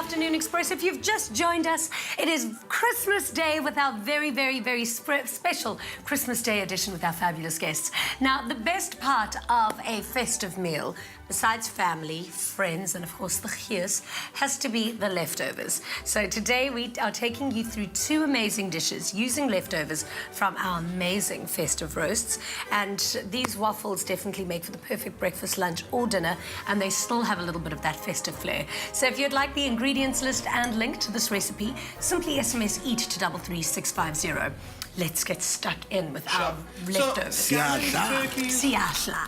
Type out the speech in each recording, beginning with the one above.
Afternoon Express. If you've just joined us, it is Christmas Day with our very special Christmas Day edition with our fabulous guests. Now, the best part of a festive meal, besides family, friends, and of course the gears, has to be the leftovers. So today we are taking you through two amazing dishes using leftovers from our amazing festive roasts. And these waffles definitely make for the perfect breakfast, lunch, or dinner, and they still have a little bit of that festive flair. So if you'd like the ingredients list and link to this recipe, simply SMS EAT to 33650. Let's get stuck in with our leftovers. Siashla.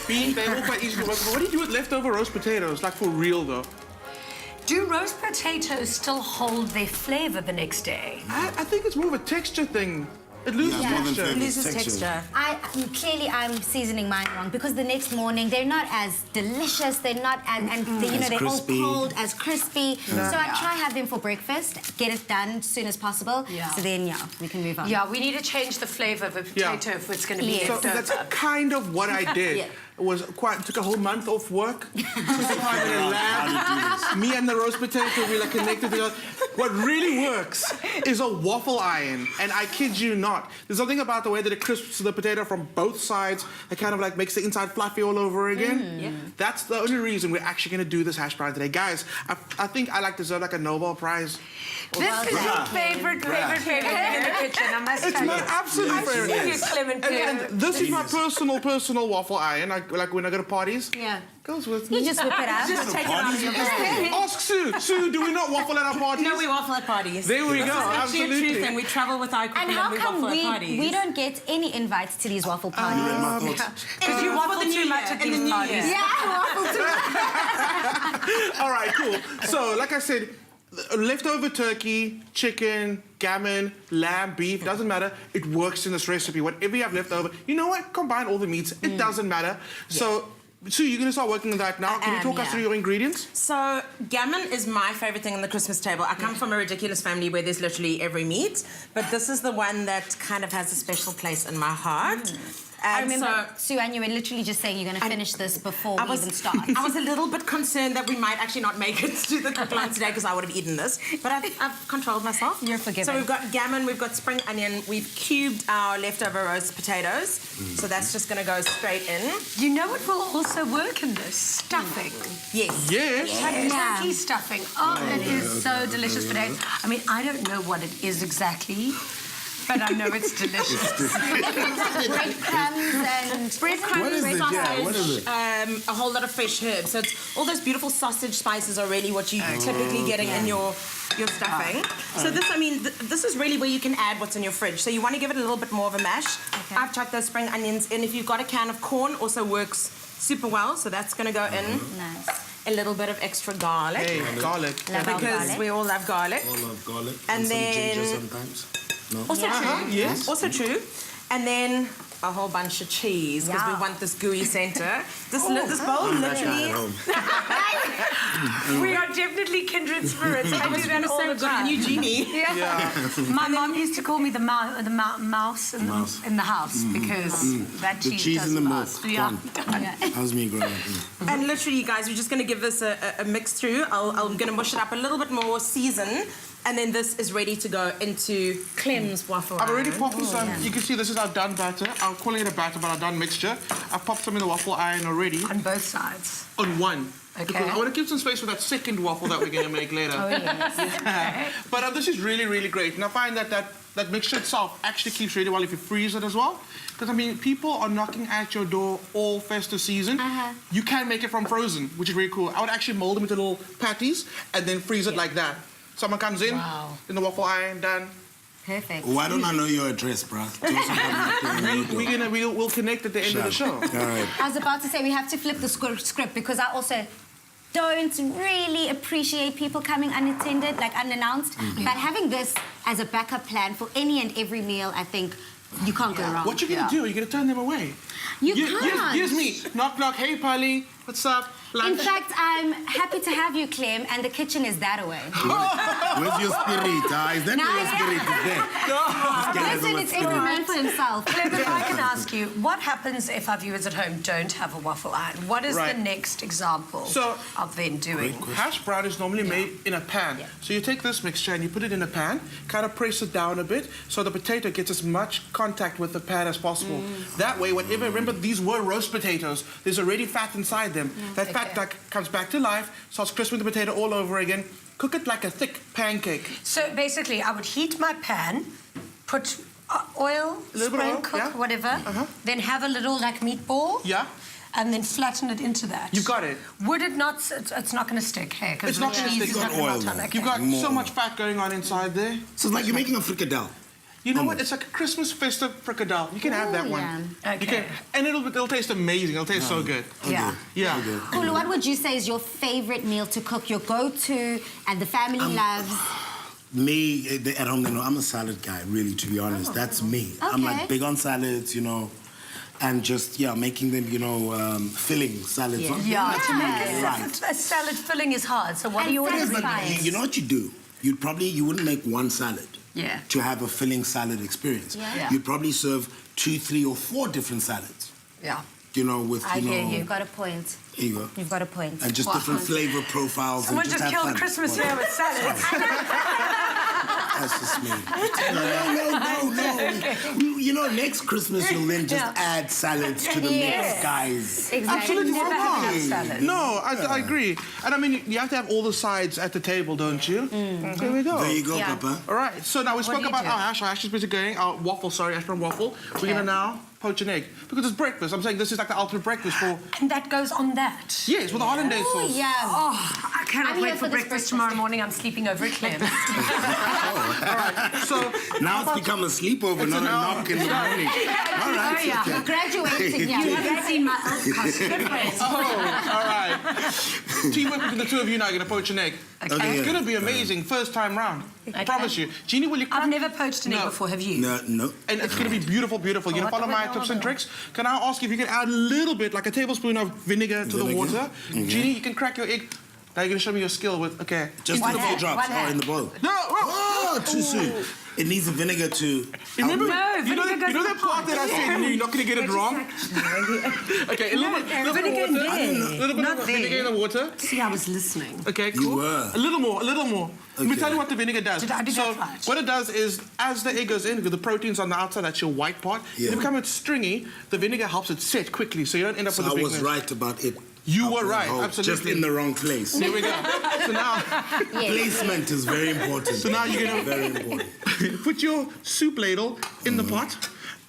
Being they all quite easy to work. But what do you do with leftover roast potatoes? Like for real though? Do roast potatoes still hold their flavour the next day? I think it's more of a texture thing. It loses texture. It loses texture. Clearly I'm seasoning mine wrong because the next morning they're not as delicious. They're not they're crispy. all cold, as crispy. So I try have them for breakfast, get it done as soon as possible. Yeah. So then we can move on. Yeah, we need to change the flavour of a potato if it's going to be So that's kind of what I did. It took a whole month off work. Took time in a lab. Me and the roast potato, we like connected together. What really works is a waffle iron, and I kid you not. There's something about the way that it crisps the potato from both sides. It kind of like makes the inside fluffy all over again. That's the only reason we're actually going to do this hash brown today, guys. I think I like deserve like a Nobel Prize. This is your favorite thing in the kitchen, I must tell you. It's my absolute favorite. And this is my personal waffle iron. Like when I go to parties. Yeah. Goes with You me. just whip it out. Just take it out of your bag. Ask Sue. Sue, do we not waffle at our parties? No, we waffle at parties. There we go. That's actually a true thing. We travel with our And equipment how and we come waffle at parties. we don't get any invites to these waffle parties? Because you waffle too much at these parties. Yeah, I waffle too. All right, cool. So, like I said, leftover turkey, chicken, gammon, lamb, beef, doesn't matter. It works in this recipe. Whatever you have left over, you know what? Combine all the meats. It doesn't matter. So, Sue, you're going to start working on that now. Can you talk us through your ingredients? So, gammon is my favourite thing on the Christmas table. I come from a ridiculous family where there's literally every meat, but this is the one that kind of has a special place in my heart. I remember, Sue, and you were literally just saying you're going to finish this before we even start. I was a little bit concerned that we might actually not make it to the cook line today because I would have eaten this, but I've controlled myself. You're forgiven. So we've got gammon, we've got spring onion, we've cubed our leftover roast potatoes, so that's just going to go straight in. You know what will also work in this? Stuffing. Yes. Yes. Turkey stuffing. Oh, it is so delicious today. I mean, I don't know what it is exactly, but I know it's delicious. Breadcrumbs What and sausage, What is it? a whole lot of fresh herbs. So it's all those beautiful sausage spices are really what you're typically getting in your stuffing. So this, I mean, this is really where you can add what's in your fridge. So you want to give it a little bit more of a mash. Okay. I've chucked those spring onions in. If you've got a can of corn, also works super well. So that's going to go in. Nice. A little bit of extra garlic. Hey, garlic. Because we all love garlic. All of garlic And some then- ginger sometimes. No. Also true. Yes. Also true. And then a whole bunch of cheese because we want this gooey centre. This bowl literally. We are definitely kindred spirits. I do that all the time. New genie. My mom used to call me the mouse in the house because that The cheese cheese does in the last. mouth. Yeah. How's me growing up? And literally, guys, we're just going to give this a mix through. I'm going to mush it up a little bit more, season, and then this is ready to go into Clem's waffle I've already iron. popped some. You can see this is our done batter. I'm calling it a batter, but our done mixture. I've popped some in the waffle iron already. On both sides. On one. Okay. Because I want to give some space for that second waffle that we're going to make later. Oh, yes. But this is really great. And I find that mixture itself actually keeps really well if you freeze it as well. Because, I mean, people are knocking at your door all festive season. You can make it from frozen, which is really cool. I would actually mold them into little patties and then freeze it like that. Someone comes in the waffle iron, done. Perfect. Why don't I know your address, bruh? We'll connect at the end of the show. All right. I was about to say we have to flip the script because I also don't really appreciate people coming unattended, like unannounced. But having this as a backup plan for any and every meal, I think you can't go wrong. What you going to do? You're going to turn them away. You can't. Here's me. Knock, knock. Hey, Polly. What's up? In fact, I'm happy to have you, Clem, and the kitchen is that away. Where's your spirit? Is that where your spirit is there? Listen, it's every man for himself. Clem, if I can ask you, what happens if our viewers at home don't have a waffle iron? What is Right. the next example of them doing? Hash brown is normally made in a pan. So you take this mixture and you put it in a pan, kind of press it down a bit so the potato gets as much contact with the pan as possible. That way, whenever, remember these were roast potatoes, there's already fat inside them. That fat comes back to life, starts crisping the potato all over again. Cook it like a thick pancake. So basically, I would heat my pan, put oil, A little bit spray of and oil, cook, yeah. whatever, then have a little like meatball. Yeah? And then flatten it into that. You've got it. Would it not? It's not going to stick, hey? Because It's not gonna stick. You've got oil, though. You've got so much fat going on inside there. So it's like you're making a fricadelle. You know what? It's like a Christmas festive fricadelle. You can have that one. yeah. You can, and it'll taste amazing. It'll taste so good. Yeah. Yeah. Kulu, what would you say is your favorite meal to cook, your go-to, and the family loves? Me, at home, they know I'm a salad guy, really, to be honest. That's me. I'm like Okay. big on salads, and just, making them, filling salads. Yeah. Yeah, to make Right. a salad filling is hard. So what And do you It is, order? but you know what you do? You wouldn't make one salad. Yeah. To have a filling salad experience. Yeah. You'd probably serve 2, 3, or 4 different salads. Yeah. With, I hear you. You've got a point. There you go. You've got a point. And just different flavor profiles. Someone and just have killed fun. Christmas here with salads. That's just me. No. Next Christmas you'll then just add salads to the mix, guys. Exactly. Absolutely Never wrong. had enough salad. No, I agree. And I mean, you have to have all the sides at the table, don't you? There we go. There you go, Yeah. Papa. All right, so now we spoke do you about do? our hash. Our hash is busy going. Our waffle, hash brown waffle. We're going to now poach an egg. Because it's breakfast. I'm saying this is like the ultimate breakfast for... And that goes on that. Yes, with the hollandaise Oh, sauce. yeah. Oh, I cannot I'm here wait for for this breakfast tomorrow morning. I'm sleeping over at Clem's. So Now it's become a sleepover, not a knock in the morning. All right. yeah. okay. Graduating, yeah. You haven't seen my old costume. all right. Teamwork between the two of you now. You're going to poach an egg. Okay. It's going to be amazing. First time round. I promise you. Jeannie, will you crack? I've never poached an egg No. before, have you? No. And it's going to be beautiful, beautiful. You're going to follow my tips and tricks. Can I ask if you can add a little bit, like a tablespoon of vinegar to the Vinegar? water? Okay. Jeannie, you can crack your egg. Now you're going to show me your skill with, okay. Just One in the hand, bowl drops one or in hand. the bowl. No, Oh, too soon. It needs the vinegar to... Remember, No, you know vinegar that goes in the part that I said you're not going to get it wrong? Okay, a little bit of vinegar in water. there. A little bit Not of vinegar in there. the water. See, I was listening. Okay, You cool. were. A little more, a little more. Let me Okay. tell you what the vinegar does. Did I do so that right? what it does is, as the egg goes in, with the proteins on the outside, that's your white part, Yeah. it becomes stringy. The vinegar helps it set quickly, so you don't end up So with I a big was mess. right about it. You were Up right, the hole, absolutely. Just in the wrong place. There we go. So now, Placement is very important. So now you're gonna- Very important. put your soup ladle in the pot.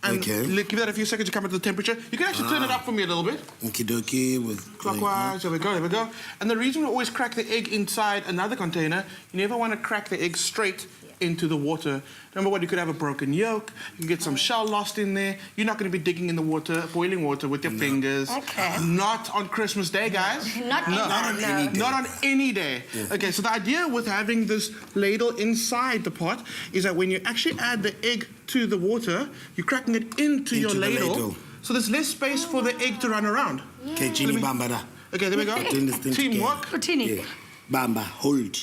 And Okay. give that a few seconds to come into the temperature. You can actually turn it up for me a little bit. Okie dokie with... Clockwise, there we go, there we go. And the reason we always crack the egg inside another container, you never want to crack the egg straight into the water. Remember what, you could have a broken yolk, you can get some shell lost in there. You're not going to be digging in the water, boiling water with your fingers. Okay. Not on Christmas Day, guys. Not Not on any day. Not on any day. Okay, so the idea with having this ladle inside the pot is that when you actually add the egg to the water, you're cracking it into your the ladle. ladle. So there's less space for the egg to run around. Okay, Gini Bambada. Okay, there we go. Doing this thing Teamwork. Rotini. Yeah. Bamba, hold.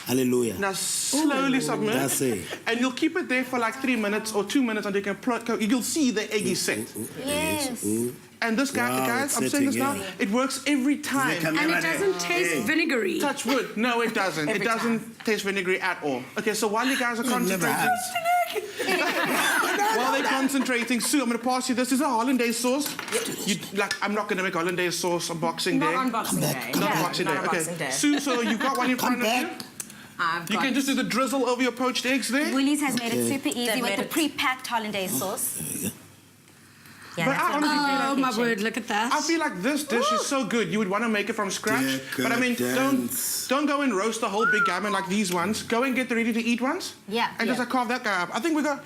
Hallelujah. Now slowly submerge. That's it. And you'll keep it there for like 3 minutes or 2 minutes until you can you'll see the egg is set. Yes. And this guy, Wow, guys, it's I'm saying this setting, now, yeah. it works every time. Come And here, it doesn't taste vinegary. Touch wood. No, it doesn't. It doesn't taste vinegary at all. Okay, so while you guys are never concentrating... While they're concentrating, Sue, I'm going to pass you this. This is a hollandaise sauce. I'm not going to make hollandaise sauce on Boxing Day. Not on Boxing Day. Not on Boxing Day. Not on Okay. Boxing Day. Sue, so you've got one in front of you. back. I've You got can just do the drizzle over your poached eggs there. Woolies has made it super easy They've with made the it- pre-packed hollandaise sauce. Yeah, But that's I what honestly I'm feel Oh, like my word, look at that. I feel like this dish is so good. You would want to make it from scratch. But I mean, Decadence. don't go and roast the whole big gammon like these ones. Go and get the ready-to-eat ones. Yeah. And just Yeah. like carve that guy up. I think we got,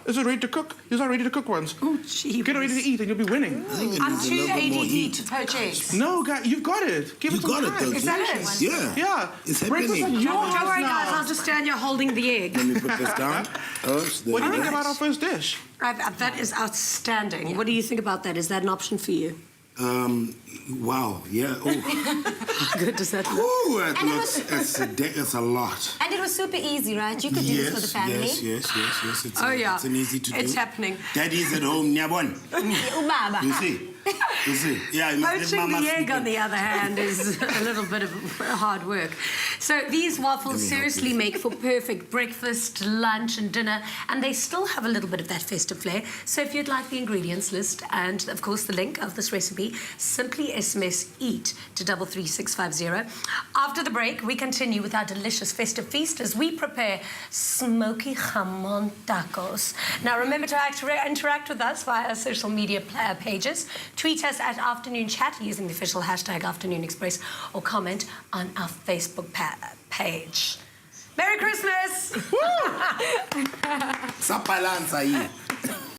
is it ready to cook? These are ready-to-cook ones. Oh, gee. Get it ready to eat and you'll be winning. I'm too ADD to poach eggs. No, guy, you've got it. Give You it some got it, time. though. Is that it? Yeah. Yeah. It's Breakfast happening. on your Don't worry, house guys. now. I'll just stand here holding the egg. Let me put this down. Oops, there What do you we think go. about our first dish? That is outstanding. What do you think about that? Is that an option for you? Wow, yeah. Oh, How good does that look? Ooh, And it was- it's a lot. And it was super easy, right? You could do this for the family. Yes. It's, Oh, yeah. It's an easy to do. It's happening. Daddy's at home, nyabon. Ubaba. You see? Yeah, you must let Poaching mama the egg, sleep on the other hand, is a little bit of hard work. So these waffles seriously make for perfect breakfast, lunch, and dinner, and they still have a little bit of that festive flair. So if you'd like the ingredients list and, of course, the link of this recipe, simply SMS EAT to 33650. After the break, we continue with our delicious festive feast as we prepare smoky jamon tacos. Now, remember to interact with us via our social media pages. Tweet us at Afternoon Chat using the official hashtag Afternoon Express, or comment on our Facebook page. Merry Christmas! Sa balansa ahí.